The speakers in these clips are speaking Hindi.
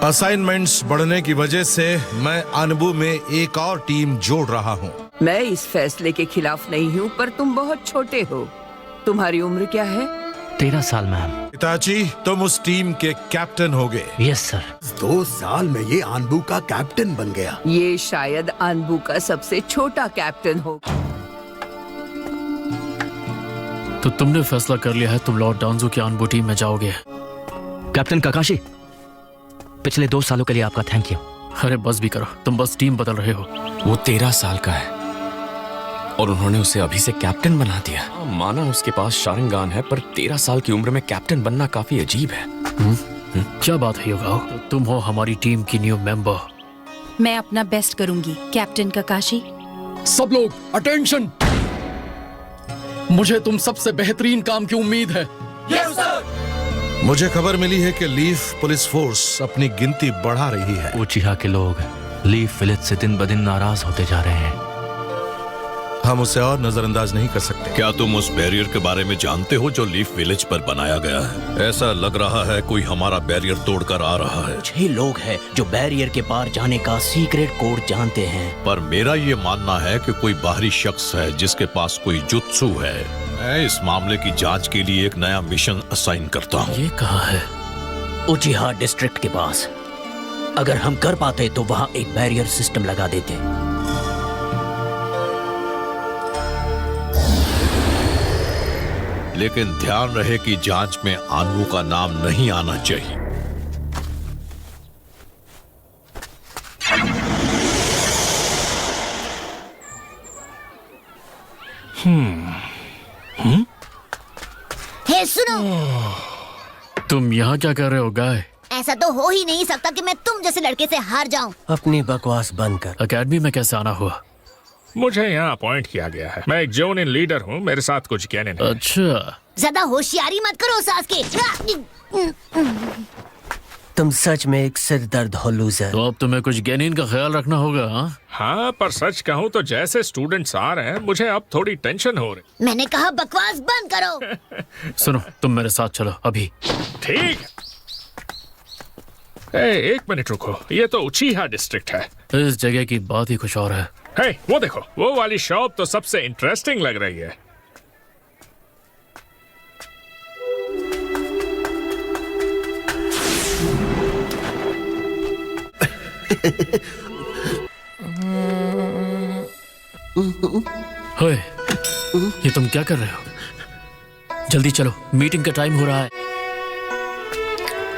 असाइनमेंट्स बढ़ने की वजह से मैं अनबू में एक और टीम जोड़ रहा हूँ। मैं इस फैसले के खिलाफ नहीं हूँ, पर तुम बहुत छोटे हो। तुम्हारी उम्र क्या है? 13 साल मैम। पिताजी, तुम उस टीम के कैप्टन होगे। Yes sir. 2 साल में ये अनबू का कैप्टन बन गया। ये शायद अनबू का सबसे छोटा कैप्टन होगा। तो तुमने फैसला कर लिया है, तुम लॉर्ड डांजो की अनबू टीम में जाओगे। कैप्टन काकाशी, पिछले 2 सालों के लिए आपका थैंक यू। अरे बस भी करो, तुम बस टीम बदल रहे हो। वो 13 साल का है और उन्होंने उसे अभी से कैप्टन बना दिया। माना उसके पास शारिंगान है, पर 13 साल की उम्र में कैप्टन बनना काफी अजीब है। क्या बात है युगाओ, तो तुम हो हमारी टीम की न्यू मेंबर। मैं अपना बेस्ट करूंगी कैप्टन काकाशी। सब लोग अटेंशन, मुझे तुम सबसे बेहतरीन काम की उम्मीद है। मुझे खबर मिली है कि लीफ पुलिस फोर्स अपनी गिनती बढ़ा रही है। उचिहा के लोग लीफ विलेज से दिन ब दिन नाराज होते जा रहे हैं। हम उसे और नजरअंदाज नहीं कर सकते। क्या तुम उस बैरियर के बारे में जानते हो जो लीफ विलेज पर बनाया गया है? ऐसा लग रहा है कोई हमारा बैरियर तोड़कर आ रहा है। 6 लोग हैं जो बैरियर के पार जाने का सीक्रेट कोड जानते हैं। पर मेरा ये मानना है कि कोई बाहरी शख्स है जिसके पास कोई जुत्सु है। मैं इस मामले की जांच के लिए एक नया मिशन असाइन करता हूँ। ये कहाँ है? उचिहा डिस्ट्रिक्ट के पास। अगर हम कर पाते तो वहाँ एक बैरियर सिस्टम लगा देते। लेकिन ध्यान रहे कि जांच में अनबू का नाम नहीं आना चाहिए। हे सुनो, तुम यहाँ क्या कर रहे हो गाय? ऐसा तो हो ही नहीं सकता कि मैं तुम जैसे लड़के से हार जाऊं। अपनी बकवास बंद कर। अकेडमी में कैसे आना हुआ? मुझे यहाँ अपॉइंट किया गया है। मैं एक जोनिन लीडर हूँ, मेरे साथ कुछ कहने नहीं। अच्छा, ज्यादा होशियारी मत करो सासके। तुम सच में एक सिर दर्द हो लूजर। तो अब तुम्हें कुछ गेनिन का ख्याल रखना होगा। हाँ, पर सच कहूँ तो जैसे स्टूडेंट्स आ रहे हैं मुझे अब थोड़ी टेंशन हो रही। मैंने कहा बकवास बंद करो। सुनो, तुम मेरे साथ चलो अभी। ठीक है। एक मिनट रुको, ये तो उचिहा डिस्ट्रिक्ट है। इस जगह की बात ही कुछ और है। वो देखो, वो वाली शॉप तो सबसे इंटरेस्टिंग लग रही है। होए, ये तुम क्या कर रहे हो? जल्दी चलो, मीटिंग का टाइम हो रहा है।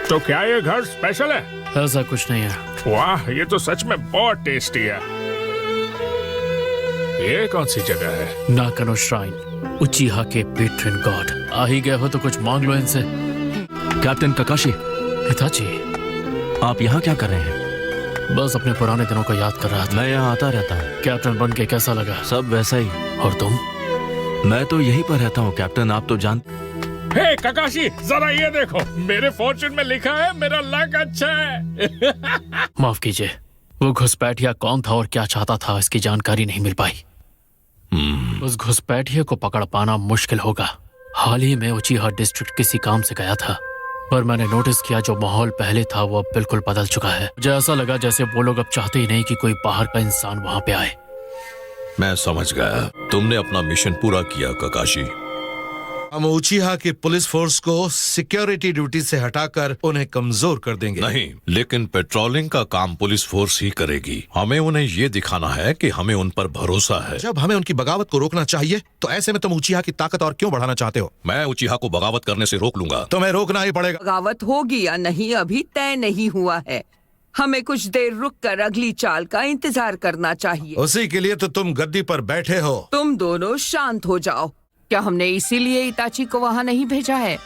तो क्या ये घर स्पेशल है? ऐसा कुछ नहीं है। वाह, ये तो सच में बहुत टेस्टी है। ये कौन सी जगह है? नाकानो श्राइन, उचिहा के पेट्रन गॉड। आ ही गए हो तो कुछ मांग लो इनसे। कैप्टन काकाशी। पिताजी, आप यहाँ क्या कर रहे हैं? बस अपने पुराने दिनों को याद कर रहा था। मैं यहाँ आता रहता हूँ। कैप्टन बन के कैसा लगा? सब वैसा ही। और तुम? मैं तो यहीं पर रहता हूँ कैप्टन, आप तो जान। हे काकाशी, जरा ये देखो, मेरे फॉर्चून में लिखा है मेरा लक अच्छा है। माफ कीजिए, वो घुसपैठिया कौन था और क्या चाहता था इसकी जानकारी नहीं मिल पाई। उस घुसपैठिया को पकड़ पाना मुश्किल होगा। हाल ही में उचिहा डिस्ट्रिक्ट किसी काम से गया था, पर मैंने नोटिस किया जो माहौल पहले था वो अब बिल्कुल बदल चुका है। मुझे ऐसा लगा जैसे वो लोग अब चाहते ही नहीं कि कोई बाहर का इंसान वहां पे आए। मैं समझ गया, तुमने अपना मिशन पूरा किया काकाशी। हम उचिहा की पुलिस फोर्स को सिक्योरिटी ड्यूटी से हटाकर उन्हें कमजोर कर देंगे। नहीं, लेकिन पेट्रोलिंग का काम पुलिस फोर्स ही करेगी। हमें उन्हें ये दिखाना है कि हमें उन पर भरोसा है। जब हमें उनकी बगावत को रोकना चाहिए तो ऐसे में तुम उचिहा की ताकत और क्यों बढ़ाना चाहते हो? मैं उचिहा को बगावत करने से रोक लूंगा। तुम्हें रोकना ही पड़ेगा। बगावत होगी या नहीं अभी तय नहीं हुआ है। हमें कुछ देर रुककर अगली चाल का इंतजार करना चाहिए। उसी के लिए तो तुम गद्दी पर बैठे हो। तुम दोनों शांत हो जाओ। क्या हमने इसीलिए इताची को वहां नहीं भेजा है?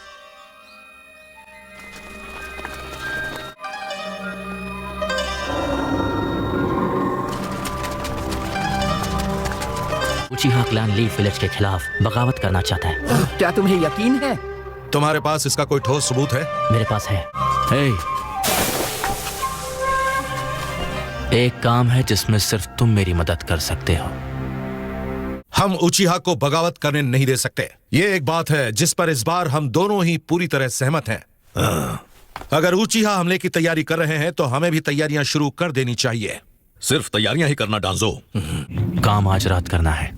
उचिहा क्लैन लीफ विलेज के खिलाफ बगावत करना चाहता है। क्या तुम्हें यकीन है? तुम्हारे पास इसका कोई ठोस सबूत है? मेरे पास है। एक काम है जिसमें सिर्फ तुम मेरी मदद कर सकते हो। हम उचिहा को बगावत करने नहीं दे सकते। ये एक बात है जिस पर इस बार हम दोनों ही पूरी तरह सहमत हैं। अगर ऊंचीहा हमले की तैयारी कर रहे हैं तो हमें भी तैयारियां शुरू कर देनी चाहिए। सिर्फ तैयारियां ही करना डांजो। काम आज रात करना है।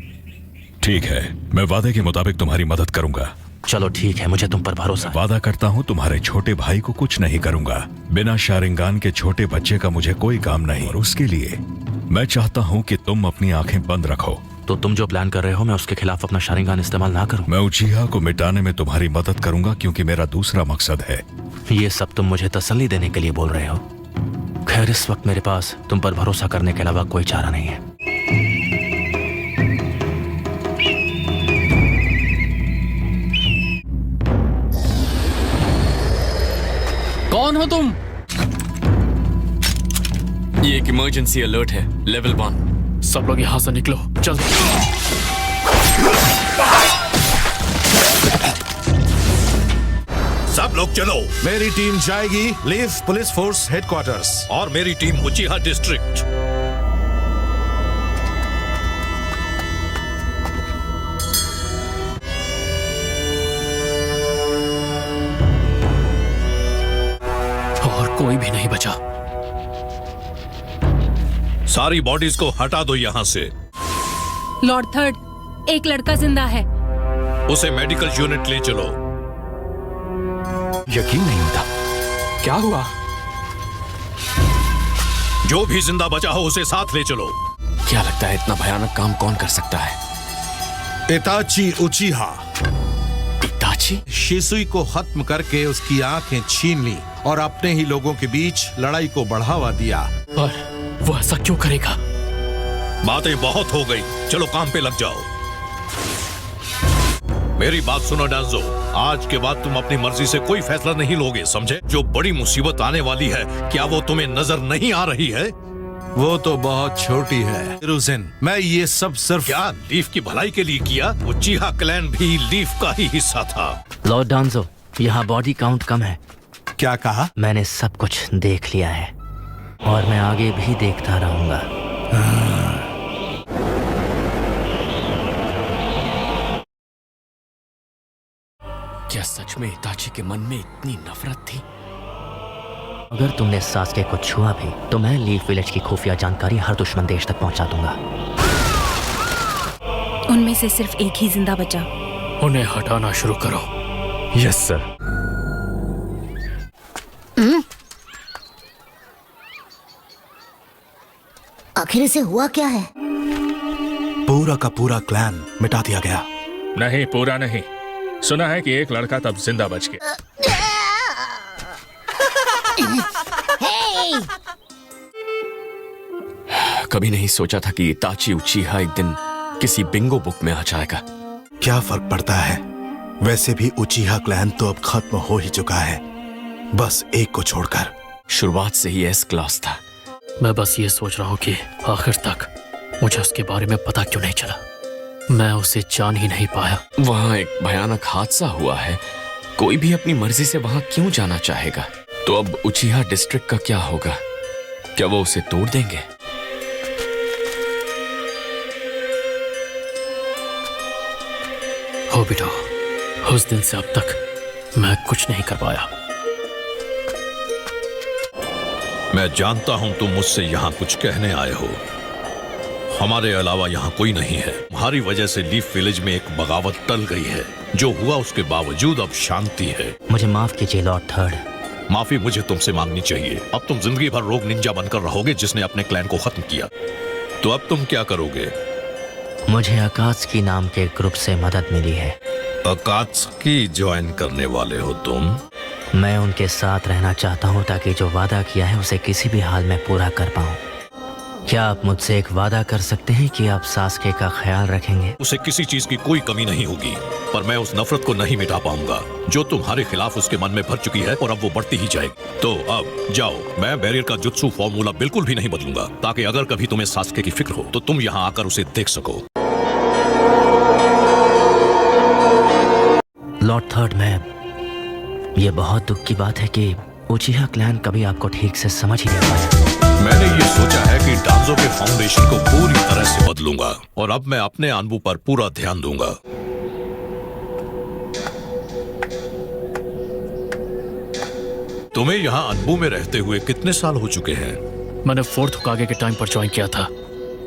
ठीक है, मैं वादे के मुताबिक तुम्हारी मदद करूंगा। चलो ठीक है, मुझे तुम पर भरोसा है। वादा करता हूँ तुम्हारे छोटे भाई को कुछ नहीं करूंगा। बिना शारिंगान के छोटे बच्चे का मुझे कोई काम नहीं, और उसके लिए मैं चाहता हूँ कि तुम अपनी आंखें बंद रखो। तो तुम जो प्लान कर रहे हो मैं उसके खिलाफ अपना शारिंगान इस्तेमाल ना करूं? मैं उचीहा को मिटाने में तुम्हारी मदद करूंगा क्योंकि मेरा दूसरा मकसद है। ये सब तुम मुझे तसल्ली देने के लिए बोल रहे हो। खैर, इस वक्त मेरे पास तुम पर भरोसा करने के अलावा कोई चारा नहीं है। कौन हो तुम? ये एक इमरजेंसी अलर्ट है, लेवल 1। सब लोग यहाँ से निकलो, जल्दी। सब लोग चलो। मेरी टीम जाएगी लीफ पुलिस फोर्स हेडक्वार्टर्स और मेरी टीम उचीहा डिस्ट्रिक्ट। और कोई भी नहीं बचा। सारी बॉडीज को हटा दो यहाँ से। लॉर्ड थर्ड, एक लड़का जिंदा है। उसे मेडिकल यूनिट ले चलो। यकीन नहीं होता, क्या हुआ? जो भी जिंदा बचा हो उसे साथ ले चलो। क्या लगता है इतना भयानक काम कौन कर सकता है? इताची उचीहा। इताची? शिसुई को खत्म करके उसकी आंखें छीन ली और अपने ही लोगों के बीच लड़ाई को बढ़ावा दिया। पर वो ऐसा क्यों करेगा? बातें बहुत हो गई, चलो काम पे लग जाओ। मेरी बात सुनो डांजो, आज के बाद तुम अपनी मर्जी से कोई फैसला नहीं लोगे, समझे? जो बड़ी मुसीबत आने वाली है, क्या वो तुम्हें नजर नहीं आ रही है? वो तो बहुत छोटी है रुजिन, मैं ये सब सिर्फ क्या लीफ की भलाई के लिए किया? उचीहा क्लैन भी लीफ का ही हिस्सा था। लॉर्ड डांजो, यहाँ बॉडी काउंट कम है। क्या कहा? मैंने सब कुछ देख लिया है और मैं आगे भी देखता रहूंगा। क्या सच में इताची के मन में इतनी नफरत थी? अगर तुमने सास्के को छुआ भी तो मैं लीफ विलेज की खुफिया जानकारी हर दुश्मन देश तक पहुंचा दूंगा। उनमें से सिर्फ एक ही जिंदा बचा। उन्हें हटाना शुरू करो। Yes sir. आखिर इसे हुआ क्या है? पूरा का पूरा क्लैन मिटा दिया गया। नहीं, पूरा नहीं। सुना है कि एक लड़का तब जिंदा बच गया। कभी नहीं सोचा था कि इताची उचीहा एक दिन किसी बिंगो बुक में आ जाएगा। क्या फर्क पड़ता है? वैसे भी उचीहा क्लैन तो अब खत्म हो ही चुका है, बस एक को छोड़कर। शुरुआत से ही एस क्लास था। मैं बस ये सोच रहा हूँ कि आखिर तक मुझे उसके बारे में पता क्यों नहीं चला। मैं उसे जान ही नहीं पाया। वहाँ एक भयानक हादसा हुआ है। कोई भी अपनी मर्जी से वहाँ क्यों जाना चाहेगा? तो अब उचीहा डिस्ट्रिक्ट का क्या होगा? क्या वो उसे तोड़ देंगे? हो बेटा, उस दिन से अब तक मैं कुछ नहीं कर पाया। मैं जानता हूं तुम मुझसे यहाँ कुछ कहने आए हो। हमारे अलावा यहाँ कोई नहीं है। तुम्हारी वजह से लीफ विलेज में एक बगावत टल गई है। जो हुआ उसके बावजूद अब शांति है। मुझे माफ कीजिए लॉर्ड थर्ड। माफी मुझे तुमसे मांगनी चाहिए। अब तुम जिंदगी भर रोग निंजा बनकर रहोगे जिसने अपने क्लैन को खत्म किया। तो अब तुम क्या करोगे? मुझे अकात्सुकी नाम के ग्रुप से मदद मिली है। अकात्सुकी ज्वाइन करने वाले हो तुम? मैं उनके साथ रहना चाहता हूँ ताकि जो वादा किया है उसे किसी भी हाल में पूरा कर पाऊँ। क्या आप मुझसे एक वादा कर सकते हैं कि आप सास्के का ख्याल रखेंगे? उसे किसी चीज की कोई कमी नहीं होगी, पर मैं उस नफरत को नहीं मिटा पाऊंगा जो तुम्हारे खिलाफ उसके मन में भर चुकी है, और अब वो बढ़ती ही जाएगी। तो अब जाओ। मैं बैरियर का जुत्सु फॉर्मूला बिल्कुल भी नहीं बदलूंगा, ताकि अगर कभी तुम्हें सास्के की फिक्र हो तो तुम यहाँ आकर उसे देख सको। लॉर्ड थर्ड, ये बहुत दुख की बात है कि उचीहा क्लैन कभी आपको ठीक से समझ ही नहीं पाया। मैंने ये सोचा है कि डांजो के फाउंडेशन को पूरी तरह से बदलूंगा, और अब मैं अपने अनबू पर पूरा ध्यान दूंगा। तुम्हें यहाँ अनबू में रहते हुए कितने साल हो चुके हैं? मैंने 4th होकागे के टाइम पर ज्वाइन किया था,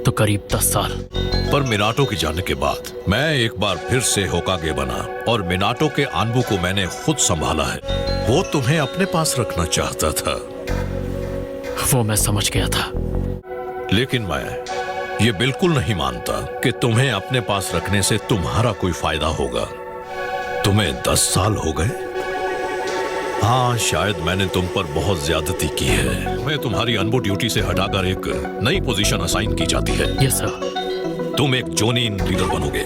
तो करीब 10 साल। पर मिनाटो के जाने के बाद मैं एक बार फिर से होकागे बना और मिनाटो के अनबू को मैंने खुद संभाला है। वो तुम्हें अपने पास रखना चाहता था। वो मैं समझ गया था, लेकिन मैं ये बिल्कुल नहीं मानता कि तुम्हें अपने पास रखने से तुम्हारा कोई फायदा होगा। तुम्हें 10 साल हो गए। हाँ, शायद मैंने तुम पर बहुत ज्यादती की है। मैं तुम्हारी अनबू ड्यूटी से हटाकर एक नई पोजीशन असाइन की जाती है। Yes sir. तुम एक जोनिन लीडर बनोगे।